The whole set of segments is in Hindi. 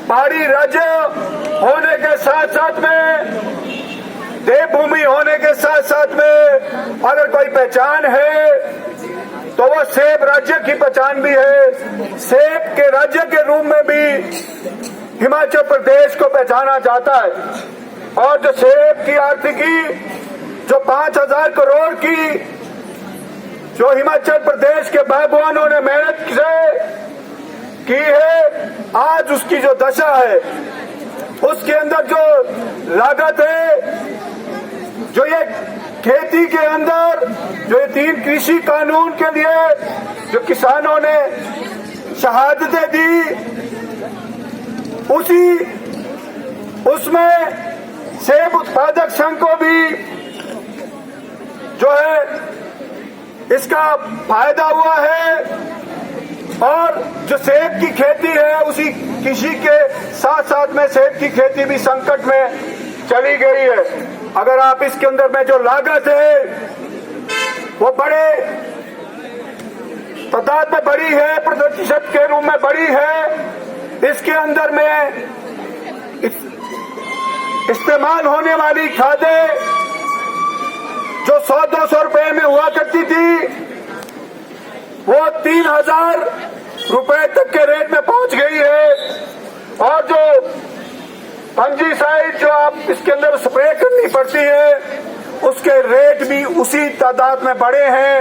पहाड़ी राज्य होने के साथ साथ में, देवभूमि होने के साथ साथ में अगर कोई पहचान है तो वो सेब राज्य की पहचान भी है। सेब के राज्य के रूप में भी हिमाचल प्रदेश को पहचाना जाता है। और जो सेब की आर्थिकी जो 5,000 करोड़ की जो हिमाचल प्रदेश के बागवानों ने मेहनत से की है, आज उसकी जो दशा है उसके अंदर जो लागत है, जो ये खेती के अंदर जो ये 3 कृषि कानून के लिए जो किसानों ने शहादतें दी, उसमें सेब उत्पादक संघ को भी जो है इसका फायदा हुआ है। और जो सेब की खेती है उसी कृषि के साथ साथ में सेब की खेती भी संकट में चली गई है। अगर आप इसके अंदर में जो लागत है वो बड़े तादाद में बड़ी है, प्रतिशत के रूप में बड़ी है। इसके अंदर में इस्तेमाल होने वाली खादें जो 100-200 रुपए में हुआ करती थी वो 3,000 रुपए तक के रेट में पहुंच गई है। और जो फंजीसाइड जो आप इसके अंदर स्प्रे करनी पड़ती है उसके रेट भी उसी तादाद में बढ़े हैं,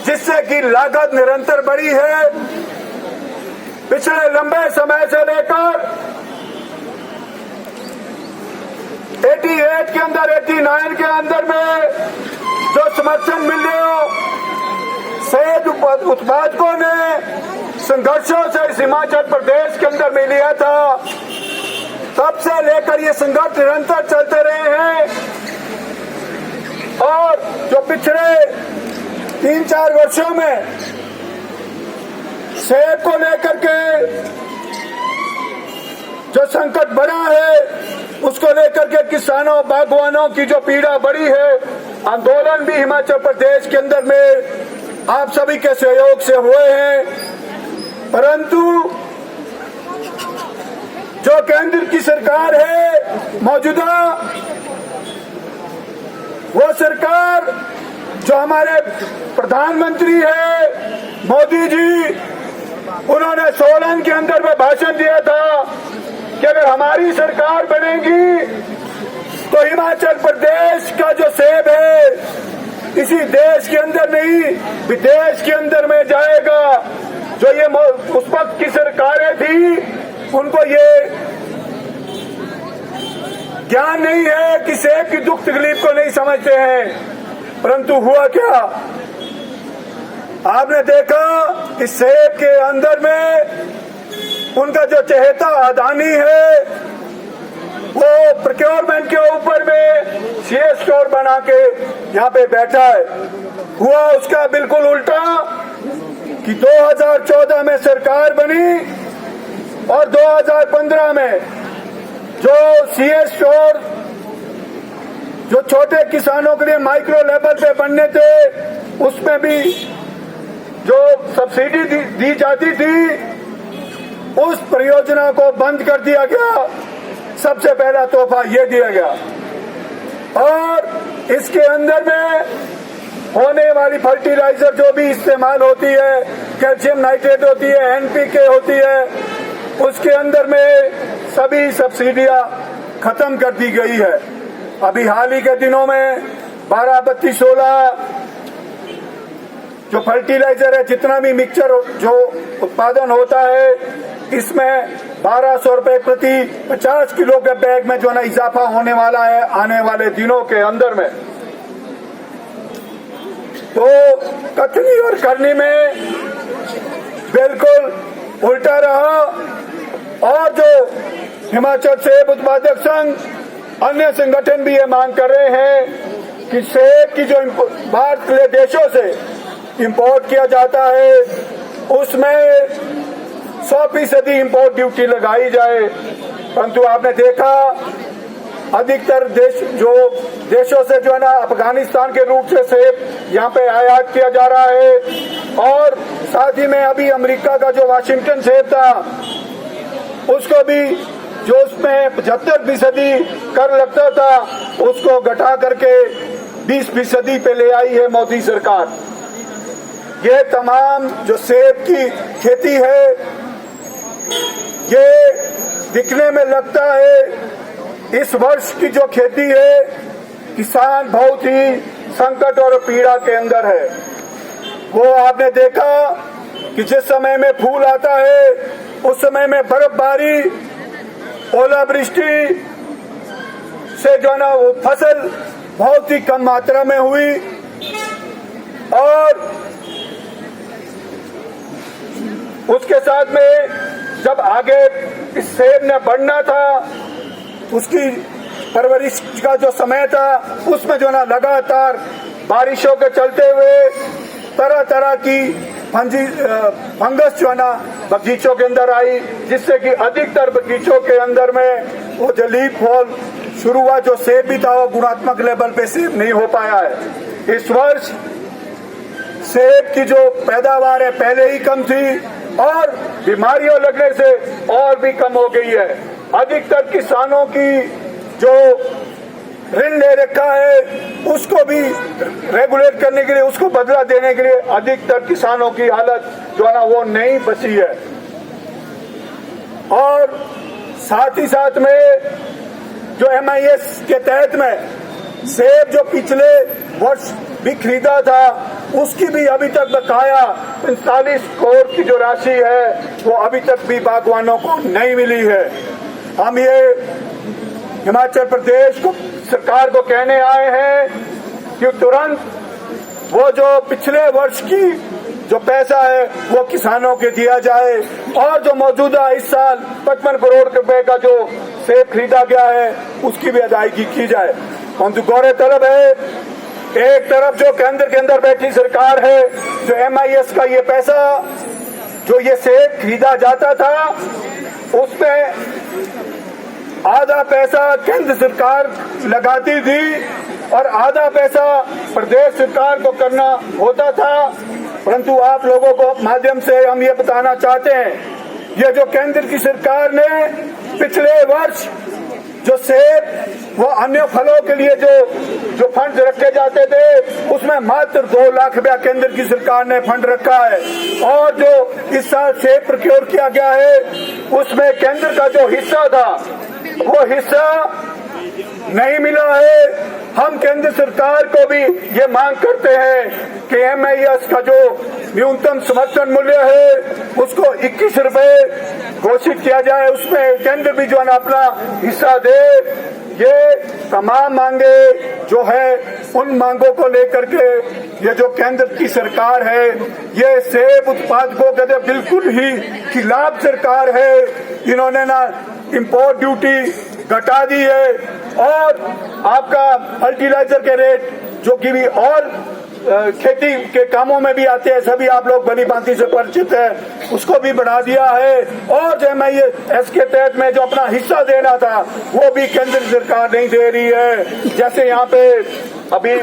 जिससे कि लागत निरंतर बढ़ी है। पिछले लंबे समय से लेकर 88 के अंदर 89 के अंदर में जो समर्थन मूल्य सेब उत्पादकों ने संघर्षों से इस हिमाचल प्रदेश के अंदर में लिया था, तब से लेकर ये संघर्ष निरंतर चलते रहे हैं। और जो पिछले 3-4 वर्षों में सेब को लेकर के जो संकट बढ़ा है उसको लेकर के किसानों बागवानों की जो पीड़ा बढ़ी है, आंदोलन भी हिमाचल प्रदेश के अंदर में आप सभी के सहयोग से हुए हैं। परंतु जो केंद्र की सरकार है मौजूदा, वो सरकार जो हमारे प्रधानमंत्री है मोदी जी, उन्होंने सोलन के अंदर में भाषण दिया था कि अगर हमारी सरकार बनेगी तो हिमाचल प्रदेश का जो सेब है इसी देश के अंदर नहीं विदेश के अंदर में जाएगा। जो ये उस वक्त की सरकारें थी उनको ये ज्ञान नहीं है कि सेब की दुख तकलीफ को नहीं समझते हैं। परंतु हुआ क्या, आपने देखा कि सेब के अंदर में उनका जो चहेता अदानी है वो प्रोक्योरमेंट के ऊपर में सीएस स्टोर बना के यहाँ पे बैठा है। हुआ उसका बिल्कुल उल्टा कि 2014 में सरकार बनी और 2015 में जो सीएस स्टोर जो छोटे किसानों के लिए माइक्रो लेवल पे बनने थे उसमें भी जो सब्सिडी दी जाती थी उस परियोजना को बंद कर दिया गया। सबसे पहला तोहफा ये दिया गया। और इसके अंदर में होने वाली फर्टिलाइजर जो भी इस्तेमाल होती है, कैल्शियम नाइट्रेट होती है, एनपीके होती है, उसके अंदर में सभी सब्सिडियां खत्म कर दी गई है। अभी हाल ही के दिनों में 12-32-16 जो फर्टिलाइजर है, जितना भी मिक्सचर जो उत्पादन होता है, इसमें 1200 रुपए प्रति 50 किलो के बैग में जो ना इजाफा होने वाला है आने वाले दिनों के अंदर में। तो कथनी और करनी में बिल्कुल उल्टा रहा। और जो हिमाचल सेब उत्पादक संघ अन्य संगठन भी ये मांग कर रहे हैं कि सेब की जो भारत के देशों से इंपोर्ट किया जाता है उसमें 100% इंपोर्ट ड्यूटी लगाई जाए। परंतु आपने देखा अधिकतर देशों से जो है ना अफगानिस्तान के रूप से सेब यहाँ पे आयात किया जा रहा है। और साथ ही में अभी अमेरिका का जो वाशिंगटन सेब था उसको भी जो उसमें 75% कर लगता था उसको घटा करके 20% पे ले आई है मोदी सरकार। ये तमाम जो सेब की खेती है ये दिखने में लगता है इस वर्ष की जो खेती है किसान बहुत ही संकट और पीड़ा के अंदर है। वो आपने देखा कि जिस समय में फूल आता है उस समय में बर्फबारी ओलावृष्टि से जो है ना वो फसल बहुत ही कम मात्रा में हुई और उसके साथ में जब आगे इस सेब ने बढ़ना था उसकी परवरिश का जो समय था उसमें जो ना लगातार बारिशों के चलते हुए तरह तरह की फंगस जो है ना बगीचों के अंदर आई, जिससे कि अधिकतर बगीचों के अंदर में वो जो लीफ फॉल शुरू हुआ, जो सेब भी था वो गुणात्मक लेवल पे सेब नहीं हो पाया है। इस वर्ष सेब की जो पैदावार है पहले ही कम थी और बीमारियों लगने से और भी कम हो गई है। अधिकतर किसानों की जो ऋण ले रखा है उसको भी रेगुलेट करने के लिए, उसको बदला देने के लिए अधिकतर किसानों की हालत जो है ना वो नहीं बची है। और साथ ही साथ में जो MIS के तहत में सेब जो पिछले वर्ष भी खरीदा था उसकी भी अभी तक बकाया 45 करोड़ की जो राशि है वो अभी तक भी बागवानों को नहीं मिली है। हम ये हिमाचल प्रदेश को सरकार को कहने आए हैं कि तुरंत वो जो पिछले वर्ष की जो पैसा है वो किसानों के दिया जाए और जो मौजूदा इस साल 55 करोड़ रुपए का जो सेब खरीदा गया है उसकी भी अदायगी की जाए। परंतु गौरतलब है एक तरफ जो केंद्र के अंदर बैठी सरकार है, जो MIS का ये पैसा जो ये सेब खरीदा जाता था उसमें आधा पैसा केंद्र सरकार लगाती थी और आधा पैसा प्रदेश सरकार को करना होता था। परंतु आप लोगों को माध्यम से हम ये बताना चाहते हैं, ये जो केंद्र की सरकार ने पिछले वर्ष जो सेब वो अन्य फलों के लिए जो फंड रखे जाते थे उसमें मात्र 2 लाख रुपया केंद्र की सरकार ने फंड रखा है और जो इस साल सेब प्रोक्योर किया गया है उसमें केंद्र का जो हिस्सा था वो हिस्सा नहीं मिला है। हम केंद्र सरकार को भी ये मांग करते हैं कि MIS का जो न्यूनतम समर्थन मूल्य है उसको 21 रुपए घोषित किया जाए, उसमें केंद्र भी जो है ना अपना हिस्सा दे। ये तमाम मांगे जो है उन मांगों को लेकर के ये जो केंद्र की सरकार है ये सेब उत्पादकों के बिल्कुल ही खिलाफ सरकार है। इन्होंने ना इंपोर्ट ड्यूटी घटा दी है और आपका फर्टिलाइजर के रेट जो कि भी और खेती के कामों में भी आते हैं, सभी आप लोग भली भांति से परिचित है, उसको भी बढ़ा दिया है। और जो MIS के तहत में जो अपना हिस्सा देना था वो भी केंद्र सरकार नहीं दे रही है। जैसे यहाँ पे अभी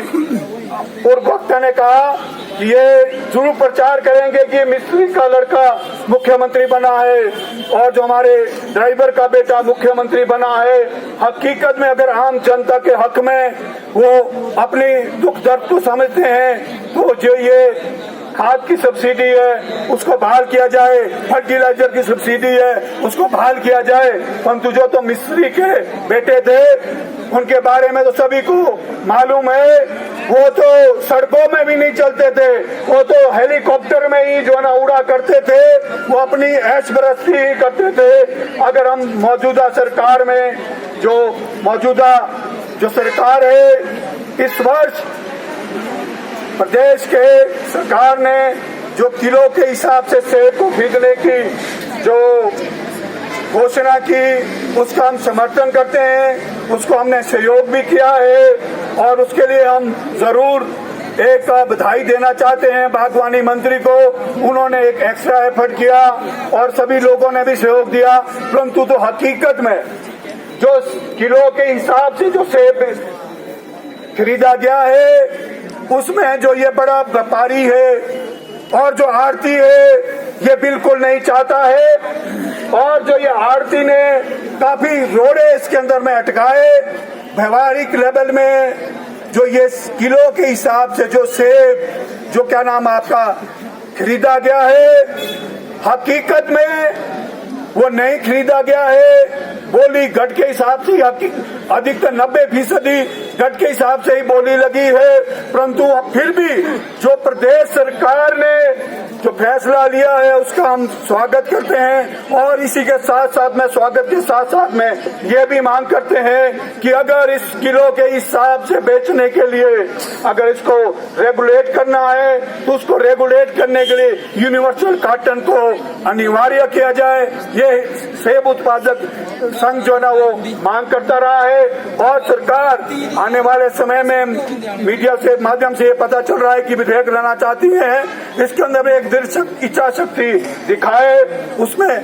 पूर्व वक्ता ने कहा कि ये जरूर प्रचार करेंगे कि मिस्त्री का लड़का मुख्यमंत्री बना है और जो हमारे ड्राइवर का बेटा मुख्यमंत्री बना है। हकीकत में अगर आम जनता के हक में वो अपनी दुख दर्द को समझते हैं तो जो ये खाद की सब्सिडी है उसको बहाल किया जाए, फर्टिलाइजर की सब्सिडी है उसको बहाल किया जाए। परंतु जो तो मिस्त्री के बेटे थे उनके बारे में तो सभी को मालूम है, वो तो सड़कों में भी नहीं चलते थे, वो तो हेलीकॉप्टर में ही जो है ना उड़ा करते थे, वो अपनी ऐश बरस्ती ही करते थे। अगर हम मौजूदा सरकार में जो मौजूदा जो सरकार है इस वर्ष प्रदेश के सरकार ने जो किलो के हिसाब से सेब को खरीदने की जो घोषणा की उसका हम समर्थन करते हैं, उसको हमने सहयोग भी किया है और उसके लिए हम जरूर एक बधाई देना चाहते हैं बागवानी मंत्री को। उन्होंने एक एक्स्ट्रा एफर्ट किया और सभी लोगों ने भी सहयोग दिया। परंतु तो हकीकत में जो किलो के हिसाब से जो सेब खरीदा गया है उसमें जो ये बड़ा व्यापारी है और जो आढ़ती है ये बिल्कुल नहीं चाहता है और जो ये आड़ती ने काफी रोड़े इसके अंदर में अटकाए, व्यवहारिक लेवल में जो ये किलो के हिसाब से जो सेब जो क्या नाम आपका खरीदा गया है, हकीकत में वो नहीं खरीदा गया है। बोली घट के हिसाब से अधिकतर 90% घट के हिसाब से ही बोली लगी है, परंतु अब फिर भी जो प्रदेश सरकार ने जो फैसला लिया है उसका हम स्वागत करते हैं। और इसी के साथ साथ में स्वागत के साथ साथ में ये भी मांग करते हैं कि अगर इस किलो के हिसाब से बेचने के लिए अगर इसको रेगुलेट करना है तो उसको रेगुलेट करने के लिए यूनिवर्सल कार्टन को अनिवार्य किया जाए। ये सेब उत्पादक संघ जो ना वो मांग करता रहा है और सरकार आने वाले समय में मीडिया से माध्यम से ये पता चल रहा है कि विधेयक लाना चाहती है। इसके अंदर एक दृढ़ इच्छा शक्ति दिखाए, उसमें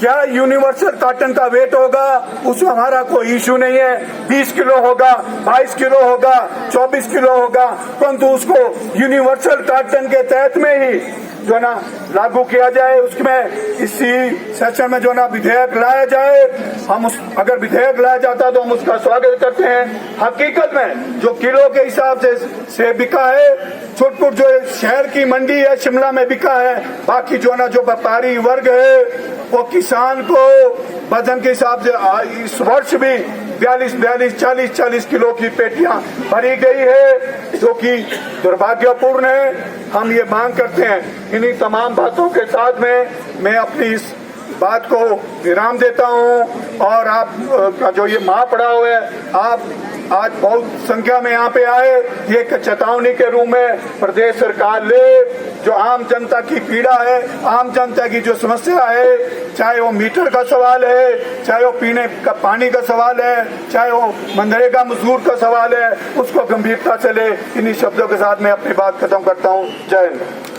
क्या यूनिवर्सल कार्टन का वेट होगा उसमें हमारा कोई इश्यू नहीं है। 20 किलो होगा, 22 किलो होगा, 24 किलो होगा, परंतु उसको यूनिवर्सल कार्टन के तहत में ही जो ना लागू किया जाए। उसमें इसी सेशन में जो ना विधेयक लाया जाए, हम अगर विधेयक लाया जाता तो हम उसका स्वागत करते हैं। हकीकत में जो किलो के हिसाब से बिका है, छुटपुट जो शहर की मंडी है शिमला में बिका है, बाकी जो ना जो व्यापारी वर्ग है वो किसान को वजन के हिसाब से इस वर्ष भी 40 किलो की पेटियां भरी गई है, जो कि दुर्भाग्यपूर्ण है। हम ये मांग करते हैं। इन्हीं तमाम बातों के साथ में मैं अपनी इस बात को विराम देता हूं और आप का जो ये महापड़ाव है, आप आज बहुत संख्या में यहाँ पे आए, ये एक चेतावनी के रूप में प्रदेश सरकार ले जो आम जनता की पीड़ा है, आम जनता की जो समस्या है, चाहे वो मीटर का सवाल है, चाहे वो पीने का पानी का सवाल है, चाहे वो मनरेगा मजदूर का सवाल है, उसको गंभीरता से ले। इन्हीं शब्दों के साथ मैं अपनी बात खत्म करता हूँ। जय हिंद।